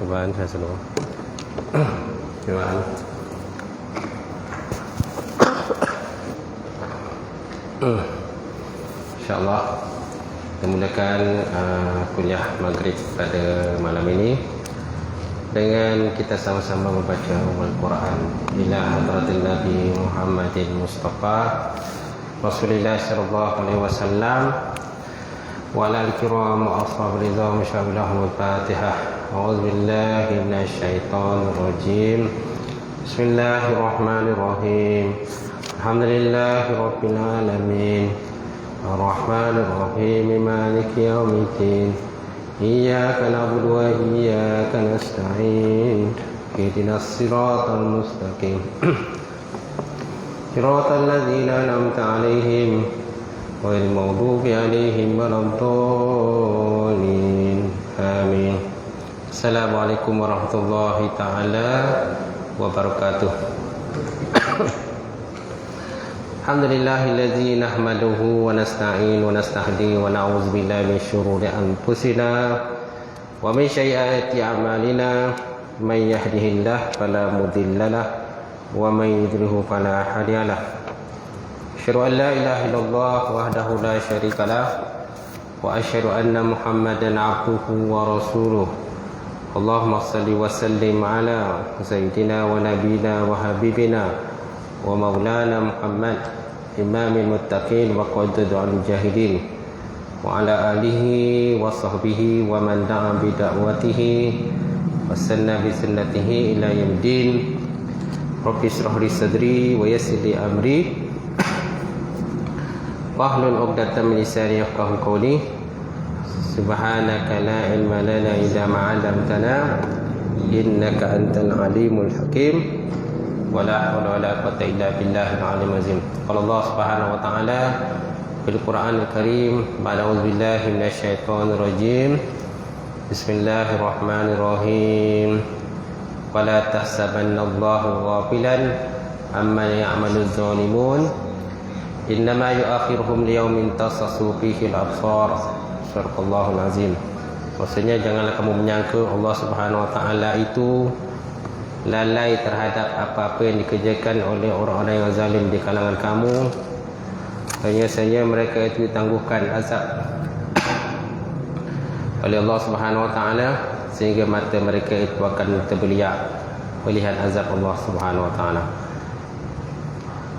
Cobaan saya selalu. Cobaan. InsyaAllah kita mulakan kuliah maghrib pada malam ini dengan kita sama-sama membaca Al-Quran ila hadratil Nabi Muhammadin Mustafa Rasulullah sallallahu alaihi wasallam wa ala al-kiram wa ashab ridha musyabilah al-Fatihah. A'udzu billahi minasy syaithanir rajim. Bismillahirrahmanirrahim. Alhamdulillahi rabbil alamin. Ar-Rahmanir Rahim. Maliki yaumiddin. Iyyaka na'budu wa iyyaka nasta'in. Ihdinas siratal mustaqim. Siratal ladzina an'amta 'alaihim ghairil maghdubi 'alaihim waladdallin. Amin. Assalamualaikum warahmatullahi taala wabarakatuh. Alhamdulillahilladzi nahmaduhu wa nasta'in wa nastahdi wa na'udzu billahi min syururi anfusina wa min sayyiati a'malina. May yahdihillahu fala mudhillalah wa may yudlilhu fala hadiyalah. Asyhadu an la ilaha illallah wahdahu la syarikalah wa asyhadu anna Muhammadan 'abduhu wa rasuluh. Allahumma salli wa sallim ala sayyidina wa nabiyina wa habibina wa maulana Muhammad imamil muttaqin wa qadidul jahidin wa ala alihi wa sahbihi wa man da'a bi da'watihi wa sanna bi sunnatihi ila yaumil. Rabbi shrah li sadri wa yassir li amri wahlul 'uqdatam min lisani yafqahu qawli. Subhanaka la ilma lana illa ma 'allamtana innaka antal alimul hakim. Wala haula wala quwwata illa billahil aliyyil azim. Qala Allah Subhanahu wa ta'ala fil Qur'anil Karim ba'da a'udzu billahi minasy syaithanir rajim. Bismillahirrahmanirrahim. Wala tahsabannallaha ghafilan amma ya'maluz zalimun. Innama yu'akhiruhum liyaumin tasassu fihi al-absar. Subhanallahul azim. Maksudnya janganlah kamu menyangka Allah Subhanahu wa ta'ala itu lalai terhadap apa-apa yang dikerjakan oleh orang-orang yang zalim di kalangan kamu. Hanya saja mereka itu ditangguhkan azab oleh Allah Subhanahu wa ta'ala sehingga mata mereka itu akan terbeliak melihat azab Allah Subhanahu wa ta'ala.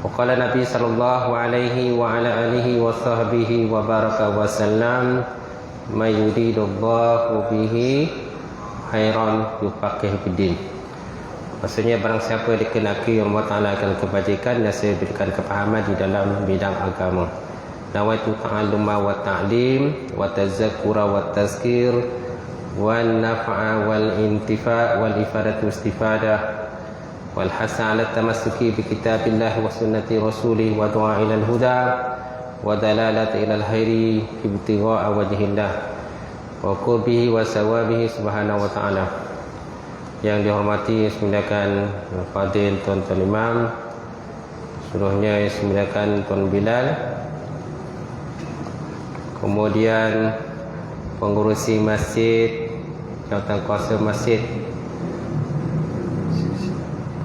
Waqala Nabi sallallahu alaihi wa ala alihi wa sahbihi wa baraka wa sallam, may yuridullahu bihi khairan yufaqihu fiddin. Maksudnya barang siapa dikenaki Allah Ta'ala akan kebajikan dan saya berikan kepahaman di dalam bidang agama. Nawaitu ta'alluma wa ta'lim wa tazakkura wa tazkir wa naf'a wal intifa' wal ifadatu istifadah wal hasa ala tamassuki bi kitabillah wa sunnati rasulih wa du'a ila al-huda wa dalalati ila al-khairi ibtigha'a wajhillah wa qurbihi wa sawabihi subhanahu wa ta'ala. Yang dihormati Bismillahkan Fadil Tuan-Tuan Imam, seluruhnya Bismillahkan Tuan Bilal, kemudian pengurusi masjid, jawatan kuasa masjid,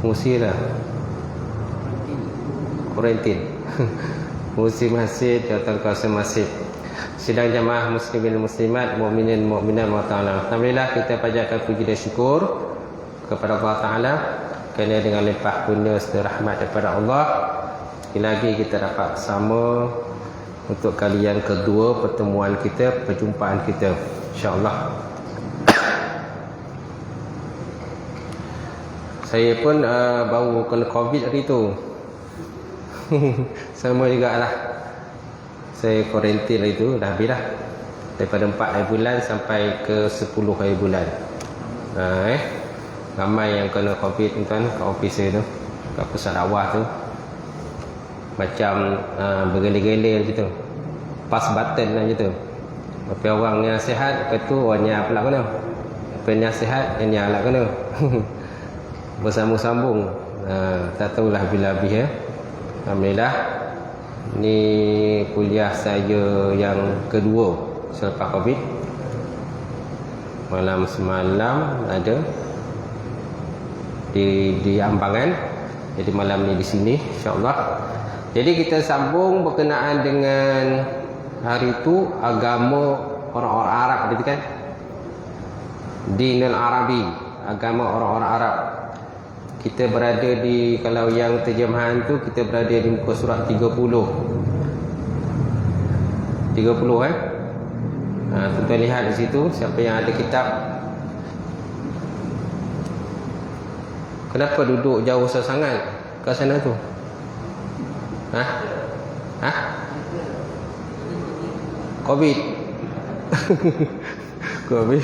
pengurusi lah kuarantin pengurusi masjid, jawatan kuasa masjid, sidang jamaah muslimin muslimat, mukminin mukminat wa ta'ala. Alhamdulillah kita panjatkan puji dan syukur kepada Allah Ta'ala kerana dengan limpah kurnia serta rahmat daripada Allah lagi kita dapat bersama untuk kali yang kedua pertemuan kita, perjumpaan kita, insya-Allah. Saya pun baru kena COVID hari tu sama jugalah. Saya kuarantin hari tu dah habis dah, daripada 4 hari bulan sampai ke 10 hari bulan. Ramai yang kena COVID tuan kat ofis saya tu, kat pusat dakwah tu. Macam bergele-gele macam tu, pas button macam tu. Tapi orang yang sihat, lepas tu orangnya pula kena. Lepas yang sihat, yang pula kena. Bersambung-sambung. Tak tahulah bila habis ya. Alhamdulillah. Ni kuliah saya yang kedua selepas COVID. malam semalam ada di Ambangan. Jadi malam ni di sini insya-Allah. Jadi kita sambung berkenaan dengan hari itu agama orang-orang Arab gitu kan. Dinul Arabi, agama orang-orang Arab. Kita berada di, kalau yang terjemahan tu kita berada di muka surat 30. 30 tuan-tuan lihat di situ siapa yang ada kitab. Kenapa duduk jauh sangat ke sana tu? Covid. Covid.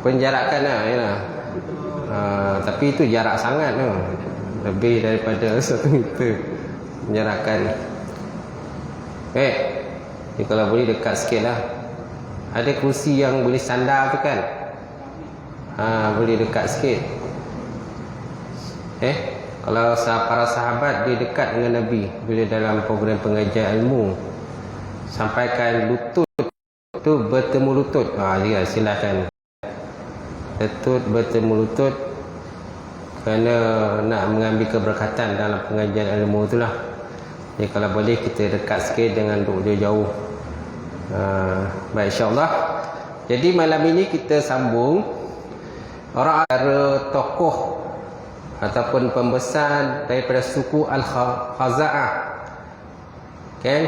Penjarakan lah, yalah. Tapi itu jarak sangat tu. Lebih daripada 1 meter penjarakan. Ni kalau boleh dekat sikit lah. Ada kursi yang boleh sandar tu kan. Boleh dekat sikit. Kalau para sahabat dia dekat dengan Nabi bila dalam program pengajian ilmu, sampaikan lutut tu bertemu lutut. Ya, silakan. Lutut bertemu lutut kerana nak mengambil keberkatan dalam pengajian ilmu itulah. Jadi kalau boleh kita dekat sikit, dengan duduk jauh. Baik, insya-Allah. Jadi malam ini kita sambung orang antara tokoh ataupun pembesar daripada suku Al-Khaza'ah, kan,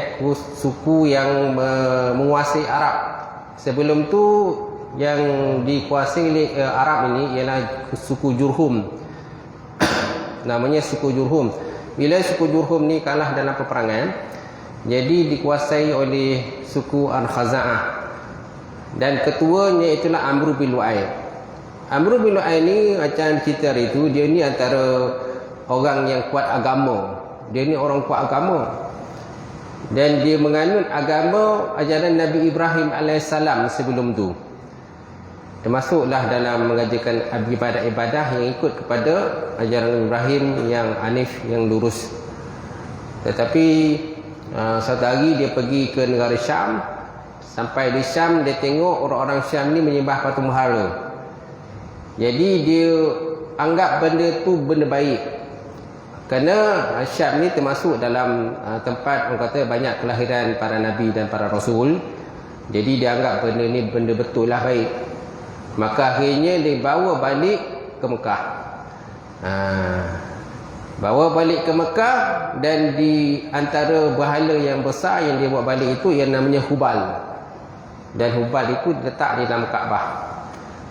suku yang menguasai Arab. Sebelum tu yang dikuasai oleh Arab ini ialah suku Jurhum. Namanya suku Jurhum. Bila suku Jurhum ni kalah dalam peperangan, jadi dikuasai oleh suku Al-Khaza'ah, dan ketuanya itulah Amr bin Lu'ay. Amr bin Lu'ay ni macam cerita itu, dia ni antara orang yang kuat agama. Dia ni orang kuat agama. Dan dia menganut agama ajaran Nabi Ibrahim AS sebelum tu. Termasuklah dalam mengajarkan ibadah-ibadah yang ikut kepada ajaran Ibrahim yang hanif, yang lurus. Tetapi satu hari dia pergi ke negara Syam. Sampai di Syam dia tengok orang-orang Syam ni menyembah patung berhala. Jadi dia anggap benda tu benda baik. Kerana Syam ni termasuk dalam tempat orang kata banyak kelahiran para nabi dan para rasul. Jadi dia anggap benda ni benda betul lah, baik. Maka akhirnya dia bawa balik ke Mekah. Bawa balik ke Mekah, dan di antara berhala yang besar yang dia bawa balik itu yang namanya Hubal. Dan Hubal itu letak di dalam Kaabah.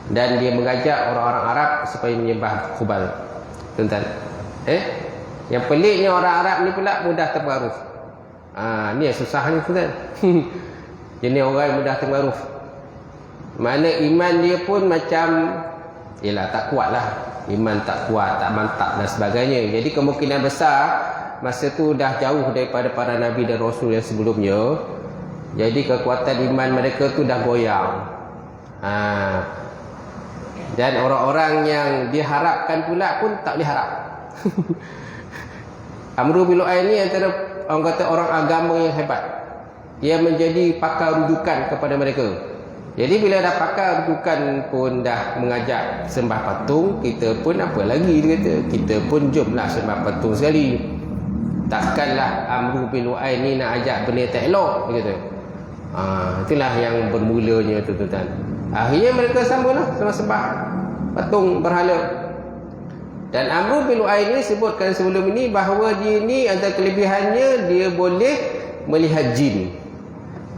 Dan dia mengajak orang-orang Arab supaya menyembah Hubal. Tuan-tuan, yang peliknya orang Arab ni pula mudah terpengaruh. Ni yang susah ni, tuan-tuan. Jenis orang yang mudah terpengaruh. Mana iman dia pun macam, yelah, tak kuat lah. Iman tak kuat, tak mantap dan sebagainya. Jadi kemungkinan besar masa tu dah jauh daripada para nabi dan rasul yang sebelumnya. Jadi kekuatan iman mereka tu dah goyang. Dan orang-orang yang diharapkan pula pun tak boleh harap. Amr bin Lu'ay ni antara orang kata orang agama yang hebat. Dia menjadi pakar rujukan kepada mereka. Jadi bila dah pakar rujukan pun dah mengajak sembah patung, kita pun apa lagi, dia kata, kita pun jomlah sembah patung sekali. Takkanlah Amr bin Lu'ay ni nak ajak benda tak elok, dia kata. Itulah yang bermulanya tu, tuan-tuan. Akhirnya mereka sambunglah sembah patung berhala. Dan Amr bin Lu'ay ni sebutkan sebelum ini bahawa dia ni antara kelebihannya dia boleh melihat jin.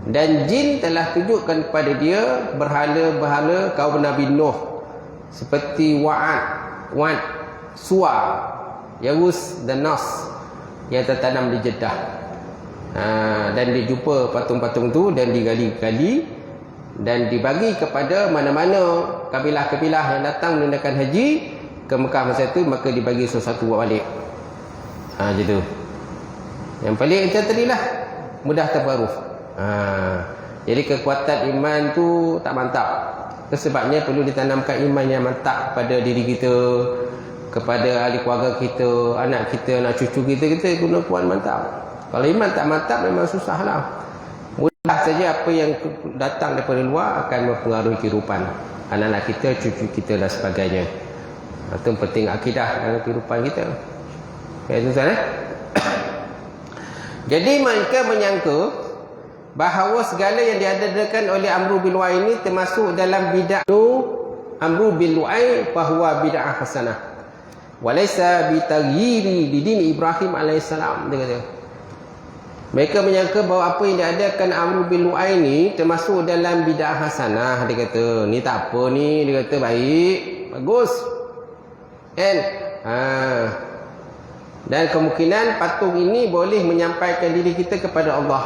Dan jin telah tunjukkan kepada dia berhala-berhala kaum Nabi Nuh seperti Wa'ad, Suwa, Yawus dan Nas yang tertanam di Jeddah. Dan dia jumpa patung-patung tu dan digali-gali dan dibagi kepada mana-mana kabilah-kabilah yang datang menunaikan haji ke Mekah masa itu, maka dibagi sesuatu buat balik. Gitu. Yang paling macam tadilah, mudah terpengaruh. Jadi kekuatan iman tu tak mantap. Sebabnya perlu ditanamkan iman yang mantap pada diri kita, kepada ahli keluarga kita, anak kita, anak cucu kita, kita guna puan mantap. Kalau iman tak mantap memang susah lah. Mudah saja apa yang datang daripada luar akan mempengaruhi kehidupan anak-anak kita, cucu kita dan sebagainya. Itu penting akidah dalam kehidupan kita. Tuan-tuan. Jadi mereka menyangka bahawa segala yang diadakan oleh Amru bil Lu'ai ini termasuk dalam bid'ah. Amru bil Lu'ai fahuwa bid'ah hasanah. Walaysa bitaghyiri di din Ibrahim alaihissalam, dia kata. Mereka menyangka bahawa apa yang diadakan Amru bil Lu'ai ini termasuk dalam bid'ah hasanah, dia kata. Ni tak apa ni, dia kata baik, bagus. Kan? Dan kemungkinan patung ini boleh menyampaikan diri kita kepada Allah.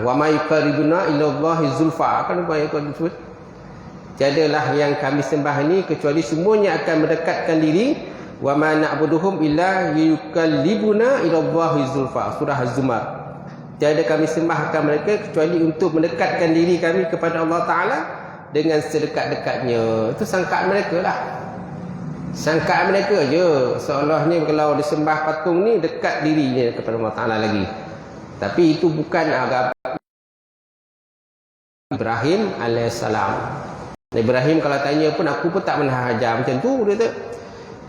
Wa ma yuqarribuna ila Allahi zulfa. Kan apa yang kau sebut? Tiadalah yang kami sembah ini kecuali semuanya akan mendekatkan diri. Wa ma na'buduhum illa yuqallibuna ila Allahi zulfa. Surah Az-Zumar. Tiada kami sembah akan mereka kecuali untuk mendekatkan diri kami kepada Allah Ta'ala dengan sedekat-dekatnya. Itu sangkaan mereka lah. Sangkaan mereka je, seolah-olahnya kalau disembah patung ni dekat dirinya kepada Allah Ta'ala lagi. Tapi itu bukan agama Ibrahim alaihissalam. Ibrahim kalau tanya pun, aku pun tak pernah ajar macam tu, dia kata.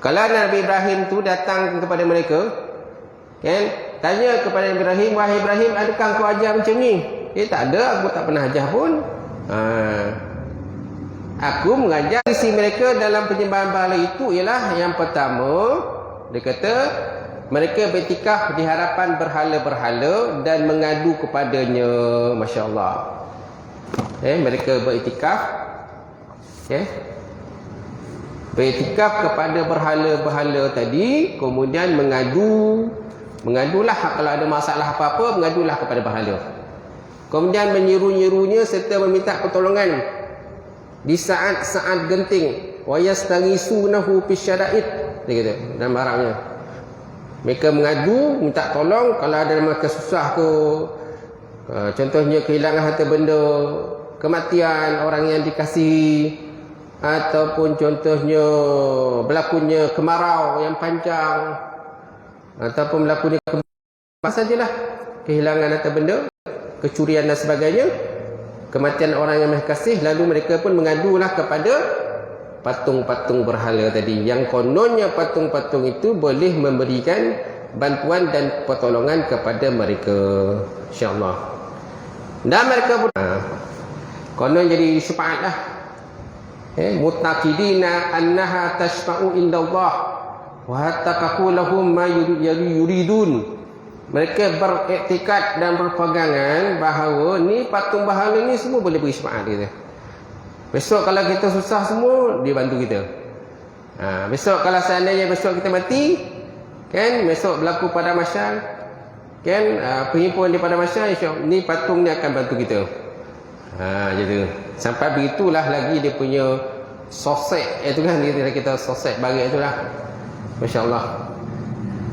Kalau Nabi Ibrahim tu datang kepada mereka, kan, tanya kepada Ibrahim, wahai Ibrahim, adakah kau ajar macam ni? Dia tak ada, aku tak pernah ajar pun. Aku mengajar isi mereka dalam penyembahan berhala itu ialah yang pertama, dia kata mereka beriktikaf di hadapan berhala-berhala dan mengadu kepadanya. Masya Allah. Mereka beriktikaf, beriktikaf kepada berhala-berhala tadi, kemudian mengadulah kalau ada masalah apa-apa, mengadulah kepada berhala. Kemudian menyeru-nyerunya serta meminta pertolongan di saat-saat genting. Wa yastaghisūnahu fisyada'id, dia kata dalam Arabnya. Mereka mengadu, minta tolong kalau ada mereka susah ke, contohnya kehilangan harta benda, kematian orang yang dikasihi, ataupun contohnya berlakunya kemarau yang panjang, ataupun berlakunya apa sajalah, kehilangan harta benda, kecurian dan sebagainya, kematian orang yang mereka kasih. Lalu mereka pun mengadulah kepada patung-patung berhala tadi, yang kononnya patung-patung itu boleh memberikan bantuan dan pertolongan kepada mereka, insya-Allah. Dan mereka pun konon jadi syafaat lah, mutaqidina annaha tashfa'u indallah wa hattaqu lahum ma yuridun. Mereka beriktikad dan berpegangan bahawa ni patung berhala ni semua boleh beri syafaat, kita. Besok kalau kita susah semua, dia bantu kita. Besok kalau seandainya besok kita mati, kan, besok berlaku pada masyar, kan, penghimpun daripada masyar, insya-Allah ni patung ni akan bantu kita. Gitu. Sampai begitulah lagi dia punya sosek itu kan, kita sosek barik itulah. Masya-Allah.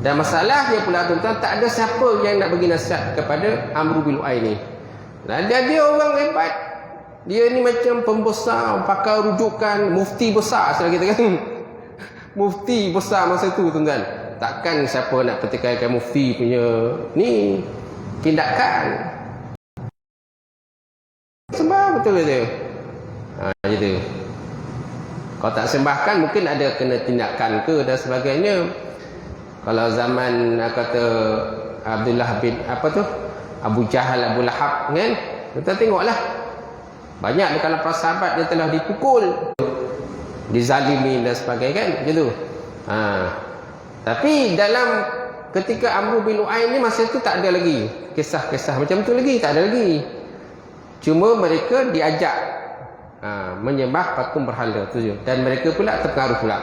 Dan masalahnya pula tuan-tuan, tak ada siapa yang nak bagi nasihat kepada Amru bil Lu'ai ni. Dan dia orang hebat. Dia ni macam pembesar, pakar rujukan, mufti besar setelah kita kan. Mufti besar masa tu tuan-tuan. Takkan siapa nak pertikaikan mufti punya ni tindakan. Sembah betul dia. Gitu. Kalau tak sembahkan mungkin ada kena tindakan ke dan sebagainya. Kalau zaman kata Abdullah bin Abu Jahal, Abu Lahab kan, kita tengoklah banyak di kalangan para sahabat dia telah dipukul, dizalimi dan sebagainya kan, gitu. Tapi dalam ketika Amru bil Lu'ai ni masa itu tak ada lagi kisah-kisah macam tu lagi, tak ada lagi. Cuma mereka diajak menyembah patung berhala tu je, dan mereka pula terpengaruh pula.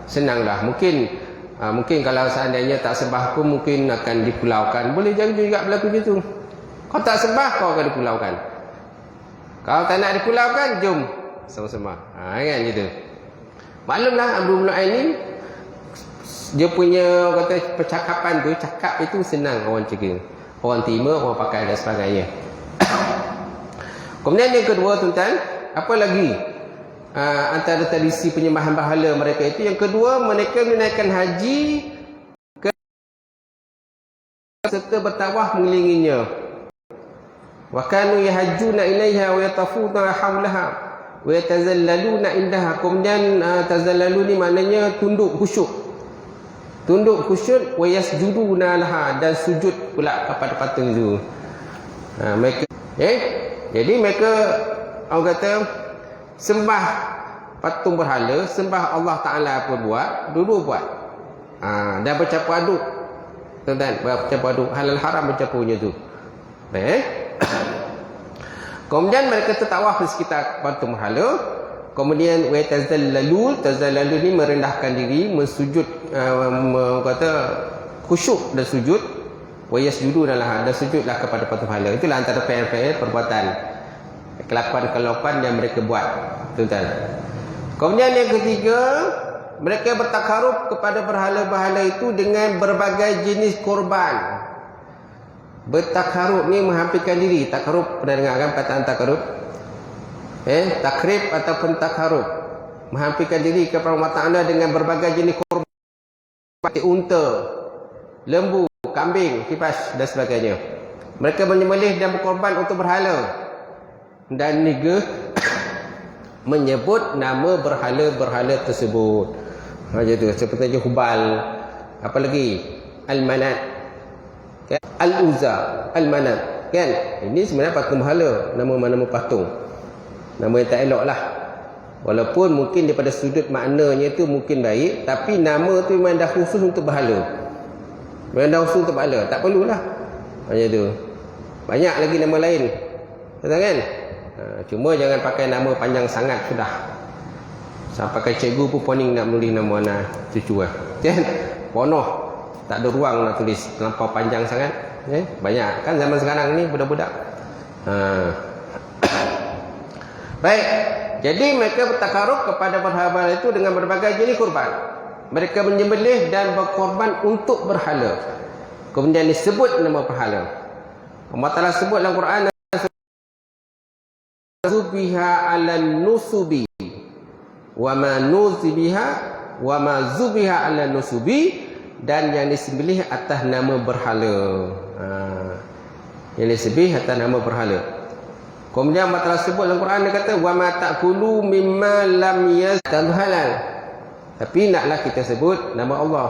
Senanglah, mungkin kalau seandainya tak sembah pun mungkin akan dipulaukan. Boleh jadi juga berlaku gitu. Kau tak sembah, kau akan dipulaukan. Kalau tak nak dipulaukan, jom sama-sama. Kan gitu. Maklumlah Amru bil Lu'ai ni, dia punya kata percakapan tu, cakap itu senang orang cakap. Orang terima, orang pakai dan sebagainya. Kemudian yang kedua tuan-tuan, apa lagi antara tradisi penyembahan berhala mereka itu? Yang kedua, mereka menunaikan haji serta bertawaf mengelilinginya. Wa kanu yahajjuna ilaiha wa yatafuna haulaha wa yatazallaluna indaha. Kemudian tazallalun ni maknanya tunduk khusyuk. Tunduk khusyuk wa yasjuduna laha, dan sujud pula kepada patung itu. Mereka jadi mereka orang kata sembah patung berhala, sembah Allah Taala pun buat, dulu buat. Dan bercampur aduk. Tuan-tuan, bercampur aduk halal haram bercampurnya tu. Kemudian mereka tertawaf di sekitar patung berhala. Kemudian wa tazallalun ni merendahkan diri, mensujud, kata khusyuk dan sujud. Wa yasjuduna laha, dan sujudlah kepada patung berhala. Itulah antara fi'il-fi'il perbuatan, kelakuan-kelakuan yang mereka buat, tuan-tuan. Kemudian yang ketiga, mereka bertakarub kepada berhala-berhala itu dengan berbagai jenis korban. Bertakarub ni menghampirkan diri. Takarub, pernah dengar kan perkataan takarub? Takrib ataupun takarub, menghampirkan diri kepada Allah Ta'ala dengan berbagai jenis korban, seperti unta, lembu, kambing, kibas dan sebagainya. Mereka menyembelih dan berkorban untuk berhala, dan juga menyebut nama berhala-berhala tersebut. Macam tu, seperti Hubal, apa lagi, Al-Manat, kan? Al-Uzza, Al-Manat, kan? Ini sebenarnya patung berhala, nama-nama patung, nama yang tak elok lah. Walaupun mungkin daripada sudut maknanya tu mungkin baik, tapi nama tu memang dah khusus untuk berhala, memang dah khusus untuk berhala, tak perlulah. Macam tu. Banyak lagi nama lain, betul kan? Cuma jangan pakai nama panjang sangat sudah. Sampai cikgu pun poning nak menulis nama anak cucu lah. Kan? Ponoh. Tak ada ruang nak tulis terlampau panjang sangat. Banyak. Kan zaman sekarang ni budak-budak. Baik. Jadi mereka bertakarub kepada berhala itu dengan berbagai jenis kurban. Mereka menyembelih dan berkorban untuk berhala. Kemudian disebut nama berhala. Allah Ta'ala sebut dalam Quran, zubiha ala nusubi wa ma nuzibiha wa ma zubiha ala nusubi, dan yang disembelih atas nama berhala. Yang disembelih atas nama berhala. Kemudian Allah Ta'ala sebut dalam Quran, dia kata wa ma ta'kulu mimma lam yazkar halal. Tapi naklah kita sebut nama Allah.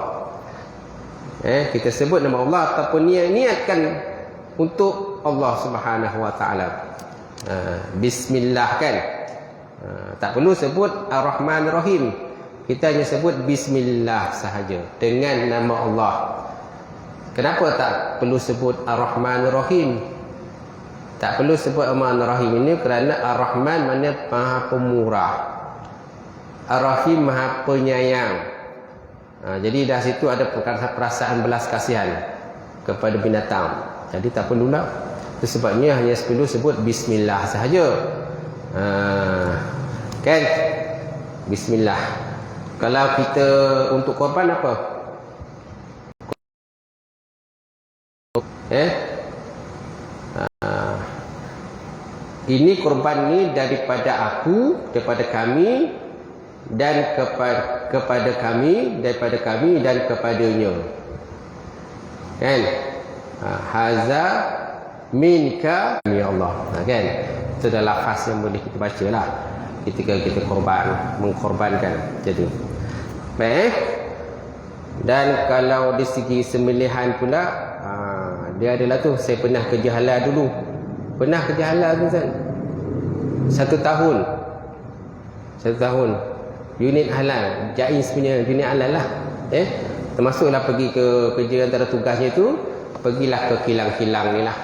Kita sebut nama Allah ataupun niatkan untuk Allah Subhanahu wa Ta'ala. Bismillah, kan? Tak perlu sebut Ar-Rahman Ar-Rahim. Kita hanya sebut Bismillah sahaja, dengan nama Allah. Kenapa tak perlu sebut Ar-Rahman Ar-Rahim? Tak perlu sebut Ar-Rahman Ar-Rahim ini kerana Ar-Rahman maknanya Maha Pemurah, Ar-Rahim Maha Penyayang. Jadi dah situ ada perasaan belas kasihan kepada binatang. Jadi tak perlulah. Itu sebabnya hanya perlu sebut Bismillah sahaja. Kan? Bismillah. Kalau kita untuk korban apa? Ini korban ni daripada aku, daripada kami, dan kepada kami, daripada kami dan kepadanya. Kan? Haza minka ya Allah. Kan? Itu adalah lafaz yang boleh kita baca lah ketika kita mengkorbankan. Jadi baik. Dan kalau di segi sembelihan pula, dia adalah tu, saya pernah kerja halal dulu. Pernah kerja halal tu kan? 1 tahun. 1 tahun. Unit halal. Jais punya unit halal lah. Termasuklah pergi ke kerja antara tugasnya tu, pergilah ke kilang-kilang ni lah.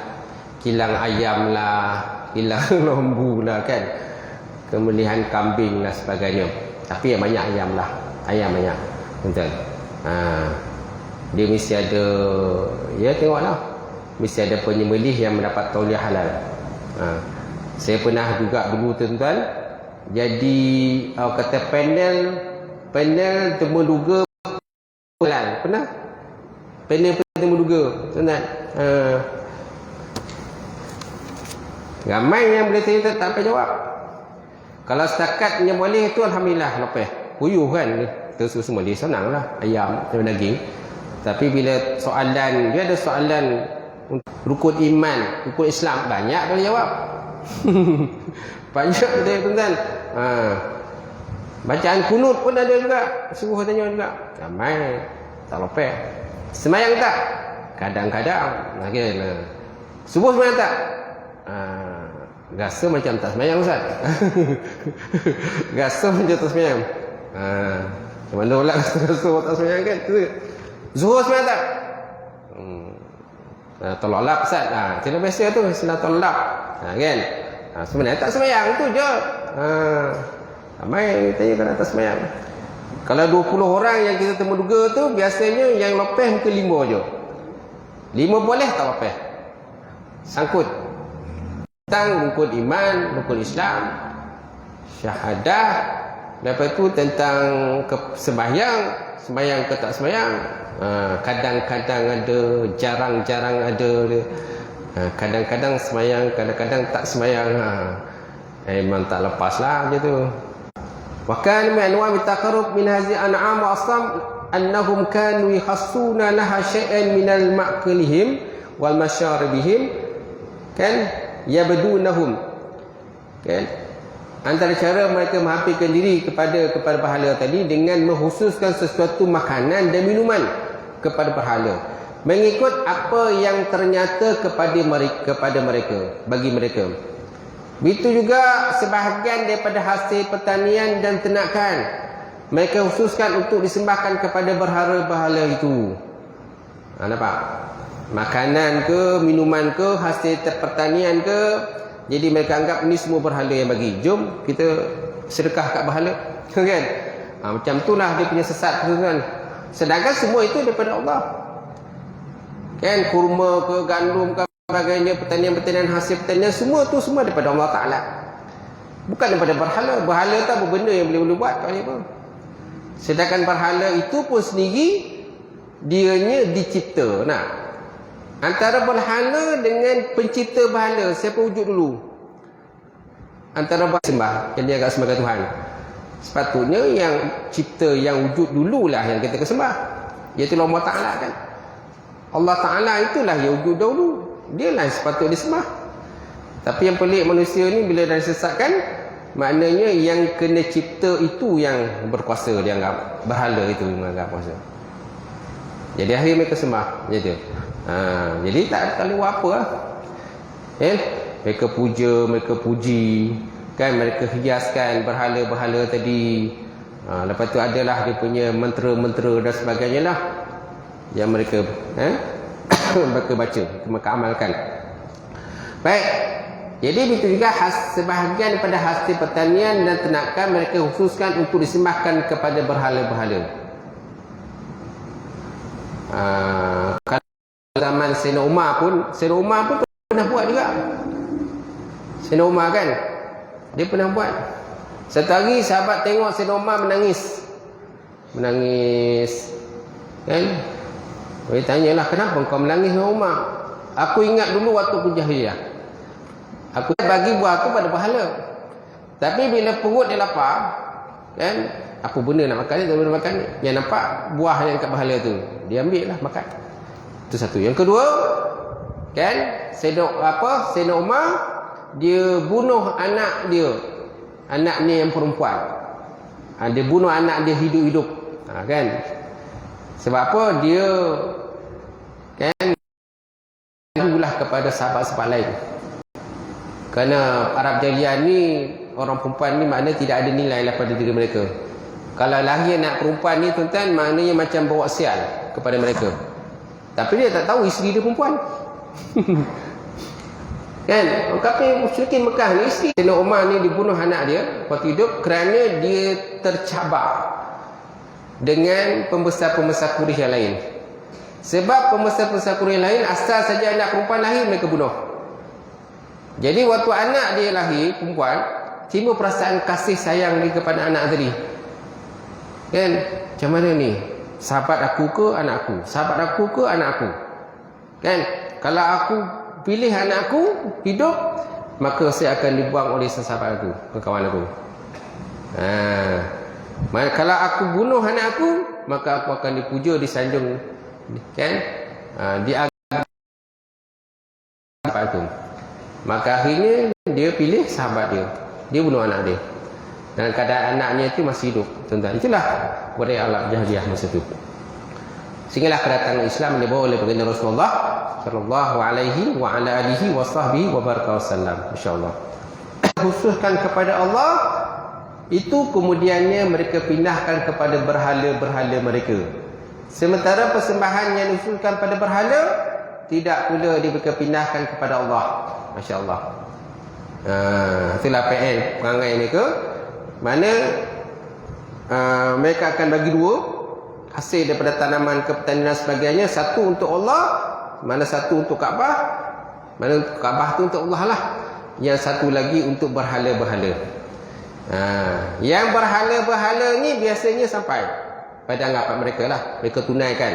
Kilang ayam lah, kilang lembu lah, kan? Pemilihan kambing dan sebagainya. Tapi yang banyak ayam lah. Ayam banyak. Betul. Dia mesti ada, ya tengoklah, mesti ada penyembelih yang mendapat tauliah halal. Saya pernah juga dulu, tuan-tuan, jadi kata panel temuduga halal. Pernah? Panel temuduga, tuan-tuan. Ramai yang boleh tanya, tak sampai jawab. Kalau setakat menyembelih itu, alhamdulillah, lepas puyuh kan, kita suruh sembelih senang lah, ayam dan daging. Tapi bila soalan, dia ada soalan Rukun iman, rukun Islam banyak boleh jawab. Banyak betul tuan-tuan. Bacaan kunut pun ada juga. Suruh tanya juga. Ramai tak lopek. Semayang tak? Kadang-kadang. Subuh semayang tak? Rasa macam tak semayang Ustaz. Rasa macam tak semayang. Macam mana pula rasa tak semayang kan? Zuhur semayang tak? Tolak Ustaz. Cara biasa tu istilah tolak. Kan? Sebenarnya tak semayang tu je. Ramai tanya kan atas semayang. Kalau 20 orang yang kita temuduga tu, biasanya yang lepeh mungkin 5 je. 5 boleh tak lepeh. Sangkut tentang rukun iman, rukun Islam, syahadah. Lepas tu tentang sembahyang, sembahyang ke tak sembahyang. Kadang-kadang ada, jarang-jarang ada. Kadang-kadang sembahyang, kadang-kadang tak sembahyang. Memang tak lepas lah macam tu. Wa kana min anwa' at-taqarrub min hadhihi an'am wa asam annahum kanu yakhassuna laha shay'an min al-ma'kulihim wal masharibihim kan yabdunahum kan. Antara cara mereka menghampirkan diri kepada berhala tadi dengan menghususkan sesuatu makanan dan minuman kepada berhala mengikut apa yang ternyata kepada mereka bagi mereka. Begitu juga sebahagian daripada hasil pertanian dan ternakan mereka khususkan untuk disembahkan kepada berhala-berhala itu. Nampak? Makanan ke, minuman ke, hasil pertanian ke, jadi mereka anggap ini semua berhala yang bagi. Jom kita sedekah kat berhala. Kan? Macam itulah dia punya sesat tu kan. Sedangkan semua itu daripada Allah. Kan? Kurma ke, gandum ke, sebagainya, pertanian-pertanian, hasil pertanian, semua tu semua daripada Allah Ta'ala. Bukan daripada berhala. Berhala tak apa benda yang boleh buat. Apa. Sedangkan berhala itu pun sendiri dianya dicipta. Nah, antara berhala dengan pencipta berhala, siapa wujud dulu? Antara berhala sembah yang dia agak sembah Tuhan. Sepatutnya yang cipta, yang wujud dululah yang kita sembah, iaitu Allah Ta'ala kan. Allah Ta'ala itulah yang wujud dahulu. Dialah sepatutnya disembah. Tapi yang pelik manusia ni bila dah disesatkan, maknanya yang kena cipta itu yang berkuasa, dia anggap berhala itu yang anggap kuasa. Jadi akhirnya mereka sembah gitu. Jadi tak boleh buat apa lah. Mereka puja, mereka puji kan, mereka hiaskan berhala-berhala tadi. Lepas tu adalah dia punya mentera-mentera dan sebagainya lah yang mereka mereka baca, mereka amalkan. Baik. Jadi begitu juga sebahagian daripada hasil pertanian dan ternakan mereka khususkan untuk disembahkan kepada berhala-berhala. Kalau zaman Sayyidina Umar pun pernah buat juga. Sayyidina Umar kan, dia pernah buat. Satu hari sahabat tengok Sayyidina Umar menangis kan. Dia tanyalah, kenapa kau menangis Umar? Aku ingat dulu waktu aku jahiliyah, aku bagi buah aku pada berhala. Tapi bila perut dia lapar kan, apa benda nak makan ni, tak boleh makan ni. Yang nampak buah yang kat berhala tu, dia ambil lah makan. Itu satu. Yang kedua kan, Sayyidina Umar dia bunuh anak dia, anaknya yang perempuan. Dia bunuh anak dia hidup-hidup. Kan? Sebab apa? Dia kan ulah kepada sahabat-sahabat lain. Kerana Arab Jahiliyah ni, orang perempuan ni maknanya tidak ada nilai lah pada diri mereka. Kalau lahir anak perempuan ni tuan-tuan, maknanya macam bawa sial kepada mereka. Tapi dia tak tahu isteri dia perempuan. Kan? Orang kafir musyrikin Mekah ni, isteri Sayyidina Umar ni dibunuh anak dia waktu hidup kerana dia tercabar dengan pembesar-pembesar Quraisy yang lain. Sebab pembesar-pembesar Quraisy yang lain, asal saja anak perempuan lahir mereka bunuh. Jadi waktu anak dia lahir perempuan, timbul perasaan kasih sayang dia kepada anak tadi. Kan? Macam mana ni? Sahabat aku ke anak aku? Sahabat aku ke anak aku? Kan? Kalau aku pilih anak aku hidup, maka saya akan dibuang oleh sahabat aku, kawan aku. Kalau aku bunuh anak aku, maka aku akan dipuja, disanjung kan, sahabat itu. Maka akhirnya dia pilih sahabat dia. Dia bunuh anak dia. Dan keadaan anaknya itu masih hidup. Tuan-tuan, itulah budaya Arab Jahiliyah masa itu. Sehinggalah kedatangan Islam dibawa oleh baginda Rasulullah sallallahu alaihi wa ala alihi wa sahbihi wa baraka wasallam. Insyaallah. Khususkan kepada Allah, itu kemudiannya mereka pindahkan kepada berhala-berhala mereka. Sementara persembahan yang diusulkan pada berhala tidak pula mereka pindahkan kepada Allah. Masya-Allah. Itulah PN perangai mereka. Mana mereka akan bagi dua hasil daripada tanaman ke pertanian dan sebagainya. Satu untuk Allah, mana satu untuk Kaabah. Mana untuk Kaabah tu untuk Allah lah. Yang satu lagi untuk berhala-berhala. Yang berhala-berhala ni biasanya sampai pada anggapan mereka lah. Mereka tunaikan.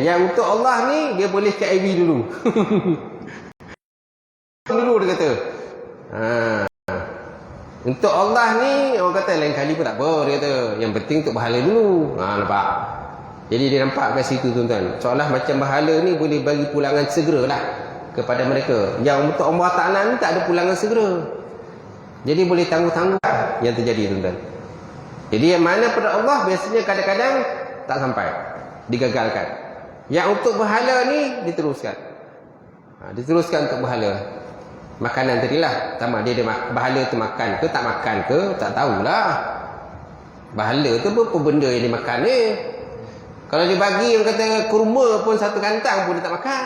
Yang untuk Allah ni dia boleh KIV dulu. Dulu dia kata. Untuk Allah ni orang kata lain kali pun tak apa, dia kata. Yang penting untuk berhala dulu. Nampak. Jadi dia nampak kat situ tuan-tuan. Seolah macam berhala ni boleh bagi pulangan segera lah kepada mereka. Yang untuk Allah Ta'ala ni tak ada pulangan segera. Jadi boleh tangguh-tangguh yang terjadi tuan-tuan. Jadi yang mana pada Allah biasanya kadang-kadang tak sampai, digagalkan. Yang untuk berhala ni diteruskan. Diteruskan untuk berhala. Makanan tadilah, sama dia berhala tu makan ke tak makan ke tak tahulah. Berhala tu apa benda yang dimakan ni. Kalau dia bagi orang kata kurma pun satu kantang pun dia tak makan.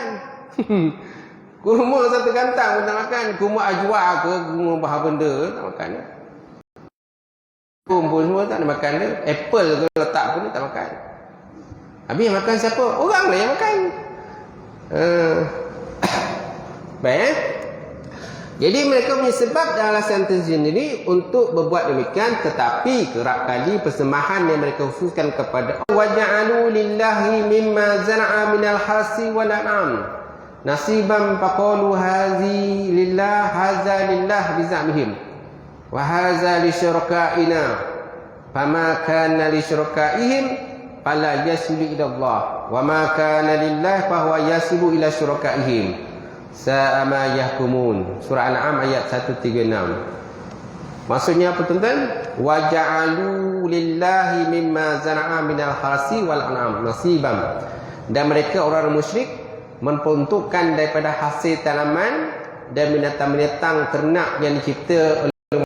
Kurma satu kantang pun tak makan. Kurma ajwa ke, kurma bahan benda tak makan. Kurma pun semua tak ada makan dia. Apple ke letak pun dia tak makan. Habis yang makan siapa? Orang lah yang makan. Baik. Jadi mereka punya sebab dan alasan tersendiri untuk berbuat demikian, tetapi kerap kali persembahan yang mereka khususkan kepada Allah. Waja'alu lillahi mimma zara'a minal hasi wal an'am nasiban faqalu hazi lillah haza lillah bizamihim wa haza li syurakaina fama kana li syurakaihim fala yasilu ila Allah wa ma kana lillah fa huwa yasilu ila syurakaihim. Sa'ama yahkumun. Surah Al-An'am ayat 136. Maksudnya apa tuan-tuan? Wa ja'alu lillahi mimma zara'a minal harsi wal an'am nasiban. Dan mereka orang musyrik memperuntukkan daripada hasil tanaman dan binatang-binatang ternak yang dicipta oleh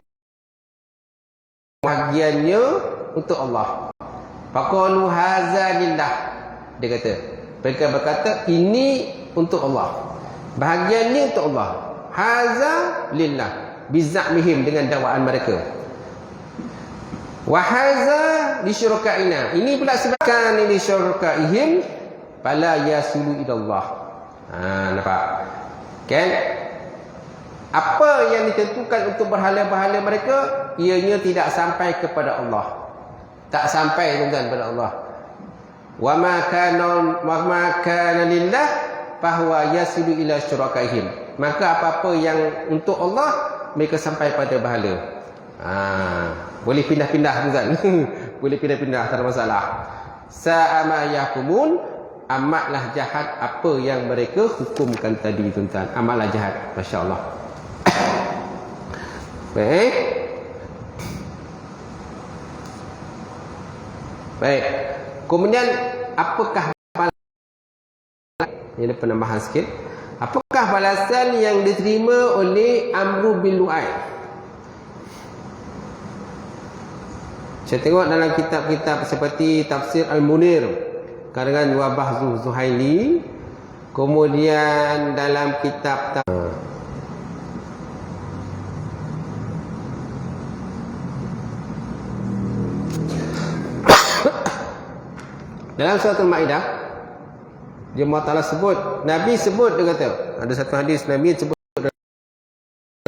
bahagiannya untuk Allah. Faqalu haza lillah. Dia kata, mereka berkata ini untuk Allah. Bahagiannya untuk Allah. Haza lillah bizamihim, dengan dakwaan mereka. Wa haza li syurakaina. Ini pula sebabkan li syurakaihim fala yasulu ila Allah. Nampak? Kan? Apa yang ditentukan untuk berhala-berhala mereka, ianya tidak sampai kepada Allah. Tak sampai tuan-tuan kepada Allah. Wa ma kana lillah bahwa yasilu ila syurakaihim. Maka apa-apa yang untuk Allah mereka sampai pada berhala. Boleh pindah-pindah tuan. Boleh pindah-pindah, tak ada masalah. Sa'ama yahkumun, amatlah jahat apa yang mereka hukumkan tadi tuan. Amatlah jahat, masya-Allah. Baik. Baik. Kemudian apakah ini penambahan sikit. Apakah balasan yang diterima oleh Amru bin Lu'ay? Saya tengok dalam kitab-kitab seperti Tafsir Al-Munir karangan Wabah Zuhaili, kemudian dalam kitab dalam surah Al-Maidah, dia Allah sebut, Nabi sebut, dia kata, ada satu hadis Nabi sebut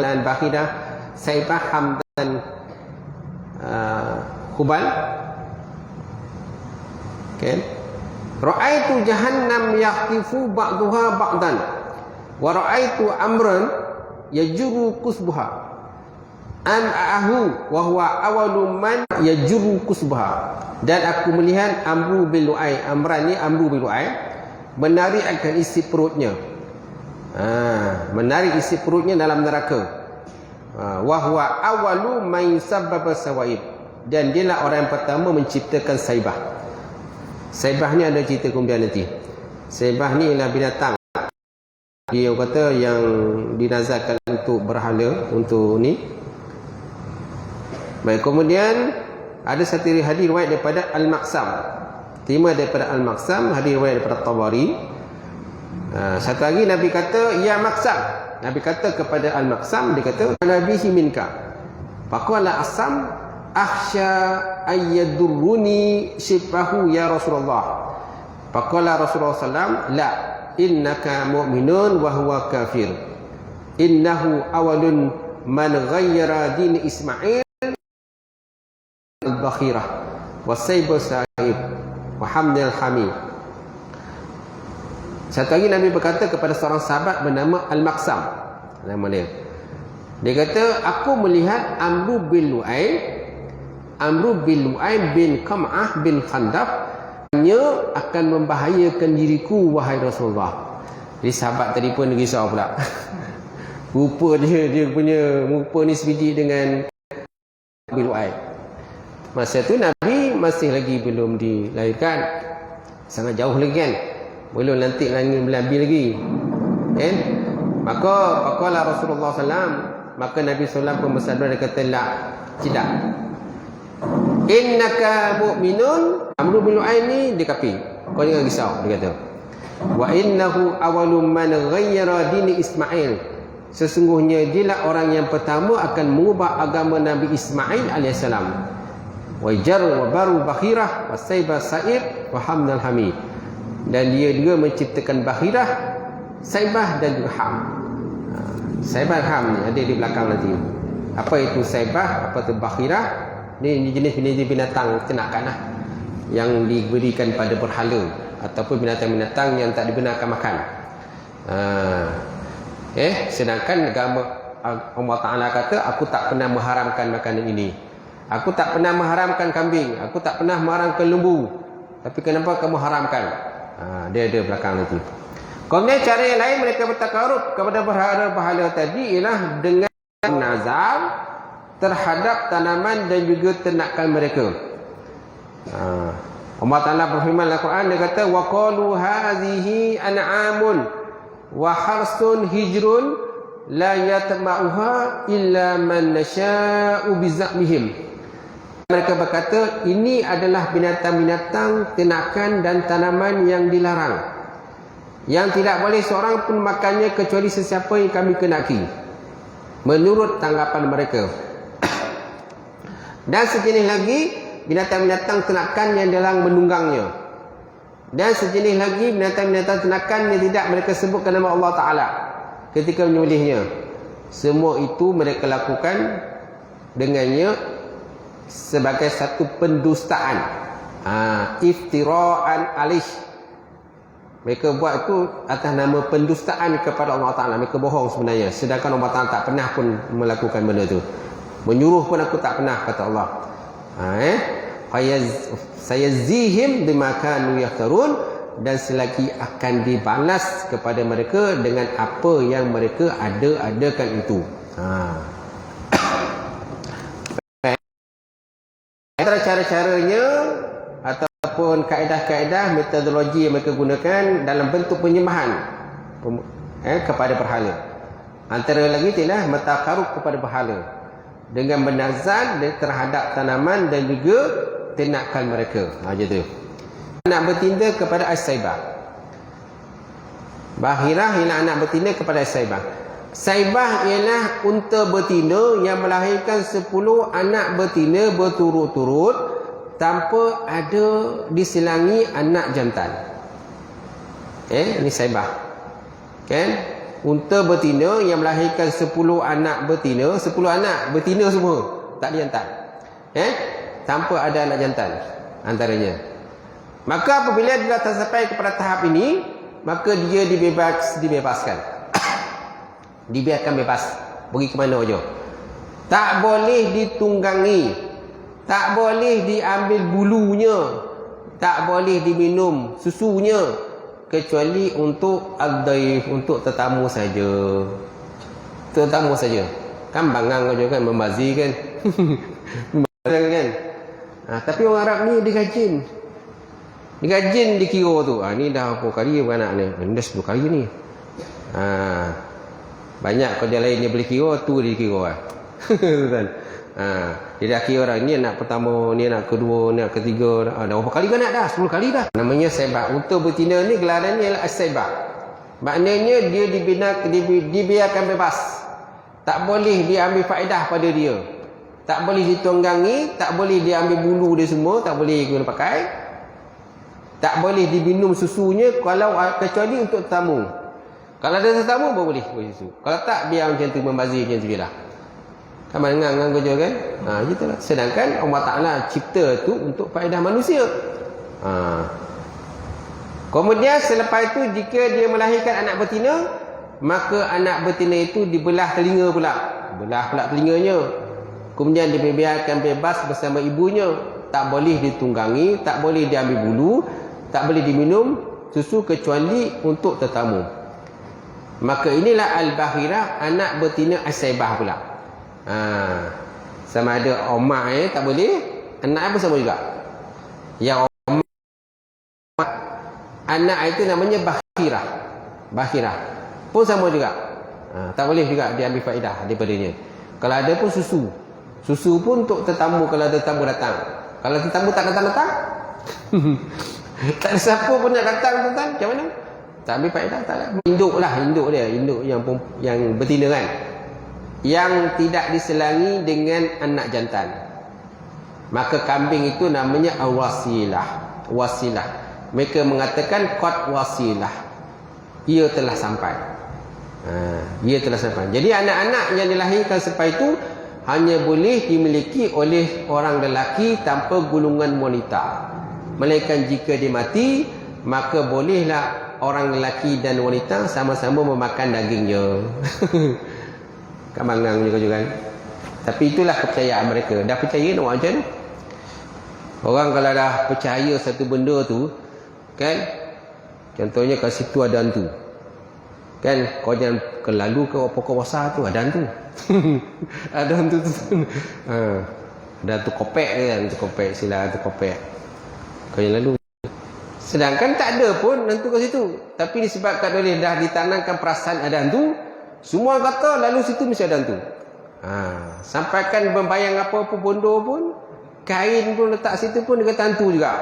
dalam Bahidah Saibah Hamdan Khubal, okay. Ra'aitu jahannam yaqifu ba'duha ba'dan wa ra'aitu amran yajuru kusbuha an a'ahu wa huwa awalu man yajuru kusbuha. Dan aku melihat Amru bin Lu'ay, Amran ni Amru bin Lu'ay, menarikkan isi perutnya. Menarik isi perutnya dalam neraka. Wa huwa awwalu man sabbaba sawaib. Dan dialah orang yang pertama menciptakan saibah. Saibah ni ada cerita kemudian nanti. Saibah ni ialah binatang. Dia kata yang dinazarkan untuk berhala, untuk ni. Baik, kemudian ada satu hadis riwayat daripada Al-Maqsam. Terima daripada Al-Maqsam, hadis riwayat daripada Tabari. Satu lagi Nabi kata, ya Maqsam. Nabi kata kepada Al-Maqsam, dia kata, nabihi minka. Faqala Asam, akhsha ayyadurruni shibahu ya Rasulullah. Faqala Rasulullah sallam, la, innaka mu'minun wa huwa kafir. Innahu awalun man ghayyara din Ismail al-bakhirah wa saybu sa'ib wa hamdal hamid. Satu lagi Nabi berkata kepada seorang sahabat bernama Al-Maqsam, nama dia. Dia kata, aku melihat Amru bin Lu'ay bin Qam'ah bin Khandaf hanya akan membahayakan diriku wahai Rasulullah. Jadi sahabat tadi pun risau pula. Rupa dia punya rupa ni sebiji dengan bin Lu'ay. Masa tu Nabi masih lagi belum dilahirkan, sangat jauh lagi kan, belum lantik langit Nabi lagi kan. Maka faqala Rasulullah SAW, maka Nabi SAW pun bersabda, dia kata, la, tidak, innaka mu'minun. Amru bin Lu'ay ni dia kafir, kau jangan risau, dia kata. Wa innahu awalum man ghayyara dini Ismail. Sesungguhnya dialah orang yang pertama akan mengubah agama Nabi Ismail alaihissalam. Wa jar wa baru bakhirah wa sayba sa'ib wa hamdal hamid. Dan dia juga menciptakan bakhirah, saibah dan juga ham. Saibah ham ni ada di belakang nanti. Apa itu saibah, apa itu bakhirah? Ni jenis-jenis binatang ternakan lah, yang diberikan pada berhala ataupun binatang-binatang yang tak dibenarkan makan. Sedangkan agama Allah Ta'ala kata, aku tak pernah mengharamkan makanan ini. Aku tak pernah mengharamkan kambing, aku tak pernah mengharamkan lembu. Tapi kenapa kamu haramkan? Dia ada belakang nanti. Kemudian cara yang lain mereka bertakarub kepada berhala-berhala tadi ialah dengan nazar terhadap tanaman dan juga ternakan mereka. Allah Ta'ala berfirman dalam Al-Quran, dia kata, wa qalu hazihi an'amun wa harsun hijrun la yatma'uha illa man nasha'u bizamihim. Mereka berkata, ini adalah binatang-binatang, ternakan dan tanaman yang dilarang, yang tidak boleh seorang pun makannya kecuali sesiapa yang kami kenaki, menurut tanggapan mereka. Dan sejenis lagi binatang-binatang ternakan yang dalam menunggangnya. Dan sejenis lagi binatang-binatang ternakan yang tidak mereka sebutkan nama Allah Ta'ala ketika menyembelihnya. Semua itu mereka lakukan dengannya sebagai satu pendustaan, iftira'an alih. Mereka buat itu atas nama pendustaan kepada Allah Ta'ala. Mereka bohong sebenarnya, sedangkan Allah Ta'ala tak pernah pun melakukan benda itu. Menyuruh pun aku tak pernah, kata Allah. Sayazihim bima kanu yaftarun. Dan selagi akan dibalas kepada mereka dengan apa yang mereka ada-adakan itu. Antara cara-caranya ataupun kaedah-kaedah metodologi yang mereka gunakan dalam bentuk penyembahan kepada berhala. Antara lagi ialah mentakarub kepada berhala dengan bernazar terhadap tanaman dan juga ternakan mereka. Macam tu. Anak bertinda kepada as-saibah. Bahirah ialah anak bertinda kepada as-saibah. Saibah ialah unta betina yang melahirkan 10 anak betina berturut-turut tanpa ada diselangi anak jantan. Ini saibah. Kan? Unta betina yang melahirkan 10 anak betina, 10 anak betina semua, tak ada jantan. Tanpa ada anak jantan antaranya. Maka apabila dia dah sampai kepada tahap ini, maka dia dibebaskan. Dibiarkan bebas, pergi ke mana saja. Tak boleh ditunggangi, tak boleh diambil bulunya, tak boleh diminum susunya, kecuali untuk ad-daif, untuk tetamu saja. Tetamu saja. Kan bangang juga kan, membazi kan. Kan. Tapi orang Arab ni digajin. Digajin dikira tu. Ni dah berapa kali beranak ni? Ni dah 10 kali ni. Banyak kerja lain dia boleh kira, tu dia kira. Kan? Dia dah kira orang ni anak pertama, ni anak kedua, ni anak ketiga. Dah berapa kali beranak dah? 10 kali dah. Namanya saibak. Unta betina ni gelarannya ialah as-saibak. Maknanya dia dibiarkan bebas. Tak boleh dia ambil faedah pada dia. Tak boleh ditunggangi, tak boleh dia ambil bulu dia semua, tak boleh guna pakai. Tak boleh diminum susunya kalau kecuali untuk tetamu. Kalau ada tetamu baru boleh susu. Kalau tak, biar macam tu, membazir macam tu je lah. Kan mengang kerja kan? Gitulah. Sedangkan Allah Ta'ala cipta tu untuk faedah manusia. Kemudian selepas itu, jika dia melahirkan anak betina, maka anak betina itu dibelah telinga pula. Belah pula telinganya. Kemudian dibiarkan bebas bersama ibunya. Tak boleh ditunggangi, tak boleh diambil bulu, tak boleh diminum susu kecuali untuk tetamu. Maka inilah al-bahirah, anak betina as-saibah pula. Sama ada omak tak boleh, anak pun sama juga. Yang omak, anak itu namanya bahirah. Bahirah pun sama juga. Tak boleh juga diambil faedah daripadanya. Kalau ada pun susu. Susu pun untuk tetamu, kalau ada tetamu datang. Kalau tetamu tak datang-datang, tak ada siapa pun nak datang, macam mana? Tak ambil faedah, tak ada. Induk lah, induk dia. Induk yang betina kan. Yang tidak diselangi dengan anak jantan. Maka kambing itu namanya wasilah. Wasilah. Mereka mengatakan qad wasilah. Ia telah sampai. Ia telah sampai. Jadi anak-anak yang dilahirkan selepas itu hanya boleh dimiliki oleh orang lelaki tanpa gulungan wanita. Melainkan jika dia mati, maka bolehlah orang lelaki dan wanita sama-sama memakan dagingnya. Kamangang juga kan. Tapi itulah kepercayaan mereka. Dah percaya nak buat macam mana? Orang kalau dah percaya satu benda tu, kan? Contohnya kat situ ada hantu. Kan? Kau jangan kelalu ke pokok besar tu ada hantu. Ada hantu tu. Ada hantu kopek kan? Hantu kopek, sila hantu kopek. Kau jangan lalu. Sedangkan tak ada pun hantu kat situ. Tapi disebabkan oleh dah ditanamkan perasaan ada hantu, semua kata lalu situ mesti ada hantu. Sampaikan membayang apa-apa bondo pun, kain pun letak situ pun dia kata hantu juga.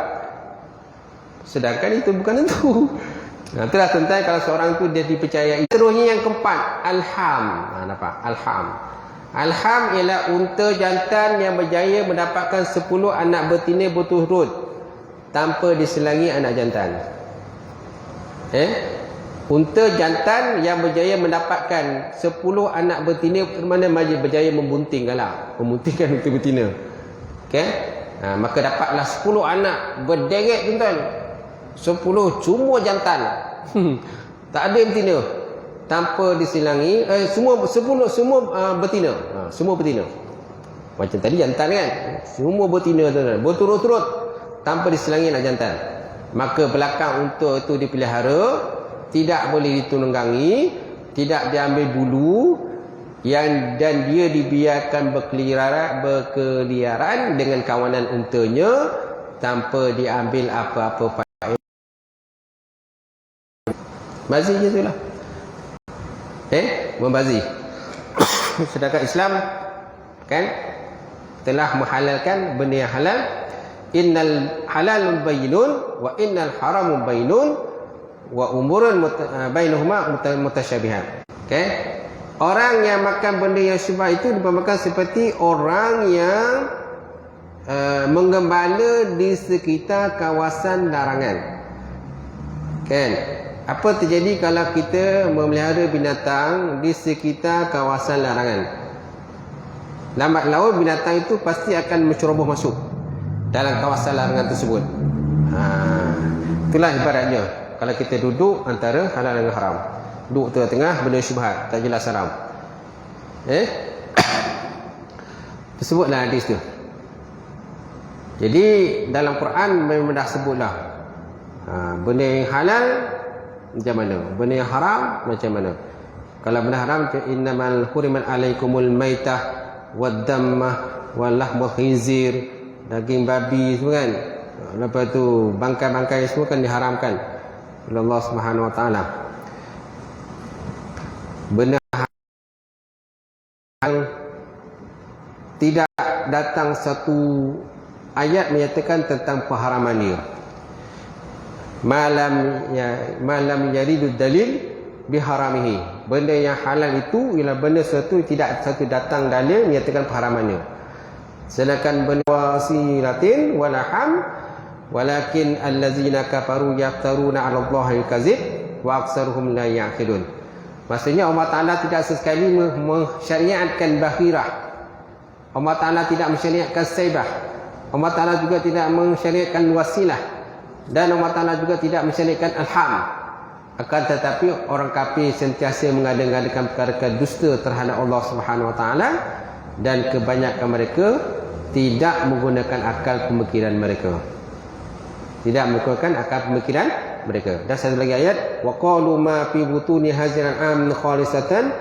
Sedangkan itu bukan hantu. Itulah tentang kalau seorang tu dia dipercayai. Seterusnya yang keempat, alham. Nampak? Alham. Alham ialah unta jantan yang berjaya mendapatkan 10 anak betina berturut tanpa diselangi anak jantan. Unta jantan yang berjaya mendapatkan 10 anak betina, mana berjaya membunting galah, membuntingkan unta betina. Okey? Maka dapatlah 10 anak berderet tuan-tuan. 10 cuma jantan. Tak ada yang betina. Tanpa diselangi, semua betina. Semua betina. Macam tadi jantan kan? Semua betina tuan-tuan. Berturut-turut tanpa diselangi anak jantan. Maka belakang unta itu dipelihara, tidak boleh ditunggangi, tidak diambil bulu, dan dia dibiarkan berkeliaran dengan kawanan untanya tanpa diambil apa-apa faedah. Bazir je tu lah. Membazir. Sedangkan Islam kan telah menghalalkan benda yang halal. Innal halalun bayyinun wa innal haramun bayyinun wa umurun bainahuma mutasyabihat. Okey. Orang yang makan benda yang syubhat itu dimakan seperti orang yang menggembala di sekitar kawasan larangan. Kan? Apa terjadi kalau kita memelihara binatang di sekitar kawasan larangan? Lambat laun binatang itu pasti akan menceroboh masuk dalam kawasan larangan tersebut. Itulah ibaratnya. Kalau kita duduk antara halal dan haram, duduk tengah-tengah benda syubhat, tak jelas haram. Tersebutlah hadis tu. Jadi dalam Quran memang dah sebutlah benda yang halal macam mana? Benda yang haram macam mana? Kalau benda haram, innamal hurimat alaikumul maitah wad-dammah wal lahmul khinzir, daging babi semua kan. Lepas tu bangkai-bangkai semua kan diharamkan oleh Allah Subhanahu Wa Taala. Benda yang tidak datang satu ayat menyatakan tentang pengharamannya. Malam yaridud dalil biharamihi. Benda yang halal itu ialah benda sesuatu tidak satu datang dalil menyatakan pengharamannya. Sedangkan benda wasilatin walaham walakin allazina kafaru yaftaruna 'ala Allahi al-kadzib wa aktsaruhum la ya'qilun. Maksudnya Allah Taala tidak sesekali mensyariatkan bahirah. Allah Taala tidak mensyariatkan saibah. Allah Taala juga tidak mensyariatkan wasilah. Dan Allah Taala juga tidak mensyariatkan alham. Akan tetapi orang kafir sentiasa mengada-ngadakan perkara dusta terhadap Allah Subhanahu Wa Taala, dan kebanyakan mereka tidak menggunakan akal pemikiran mereka. Tidak menggunakan akal pemikiran mereka. Dan satu lagi ayat, wa qalu ma fi butuni hadzal am khalisatan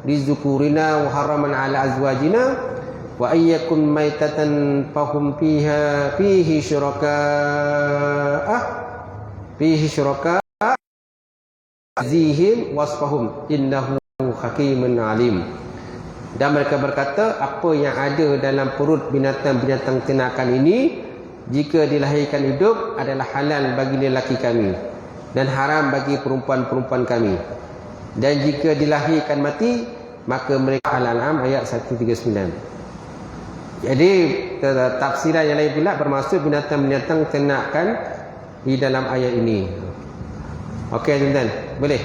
lizukurina wa haraman ala azwajina wa ayyakum maitatan fahum fihi syuraka zihim wasfahum innahu hakimun alim. Dan mereka berkata, apa yang ada dalam perut binatang-binatang ternakan ini, jika dilahirkan hidup adalah halal bagi lelaki kami dan haram bagi perempuan-perempuan kami, dan jika dilahirkan mati maka mereka Al-An'am ayat 139. Jadi tafsiran yang lain pula bermaksud binatang-binatang ternakan di dalam ayat ini. Okey tuan-tuan, boleh?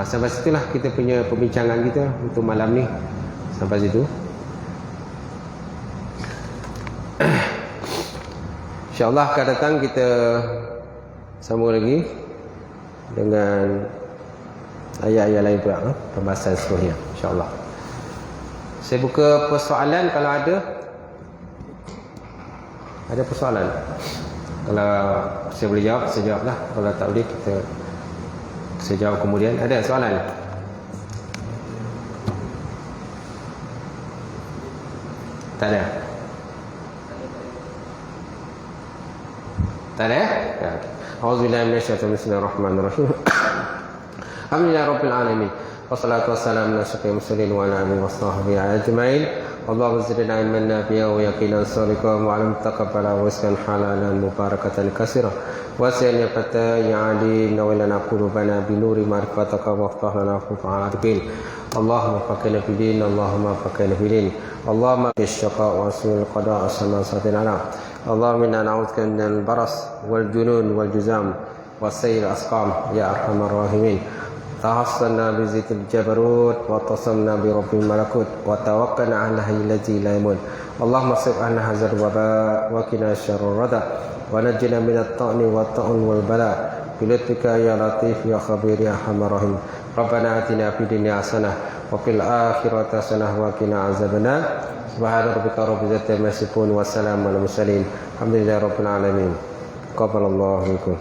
Sampai situlah kita punya perbincangan kita untuk malam ni. Sampai situ. InsyaAllah akan datang kita sambung lagi dengan ayat-ayat lain pula, pembahasan seterusnya, InsyaAllah. Saya buka persoalan kalau ada. Ada persoalan? Kalau saya boleh jawab, saya jawab lah. Kalau tak boleh, saya jawab kemudian. Ada soalan? Tak ada? Tak ada? Ya. Auzubillahi minasyaitonir rajim. Bismillahirrahmanirrahim. Alhamdulillahirabbil alamin. Wassalatu wassalamu ala asyrafil mursalin wa ala alihi washabbihi ajmain. Allahumma zidna ilman nafi'an wa yaqinan sadiqan wa 'ilman taqabbala wa rizqan halalan mubarakatan katsiran. Wa sayyidina fata ya alim wa lana qulubana bi nuri ma'rifataka wa aftah lana futuhal arifin. Allahumma faqina fid din, Allahumma faqina fid din. Allahumma bisyaqa wa sul qada asma satina. Allahumma inna na'udzubika minal baras wal junun wal juzam wa sayil asqam ya arhamar rahimin. Tahassanna bi zitil jabarut wa tasamna bi rabbil malakut wa tawakkalna ala hayyil ladzi la yamut. Allahumma sif anna hadzal waba wa qina syarrar rada wa najjina minat ta'ni wa ta'un wal bala bi lutfika ya latif ya khabir ya arhamar rahim. Rabbana atina fid dunya hasanah wa fil akhirati hasanah wa qina azabannar. Subhana rabbika rabbil izzati amma yasifun wa salamun alal mursalin. Alhamdulillahi rabbil alamin. Qabalallahu minkum.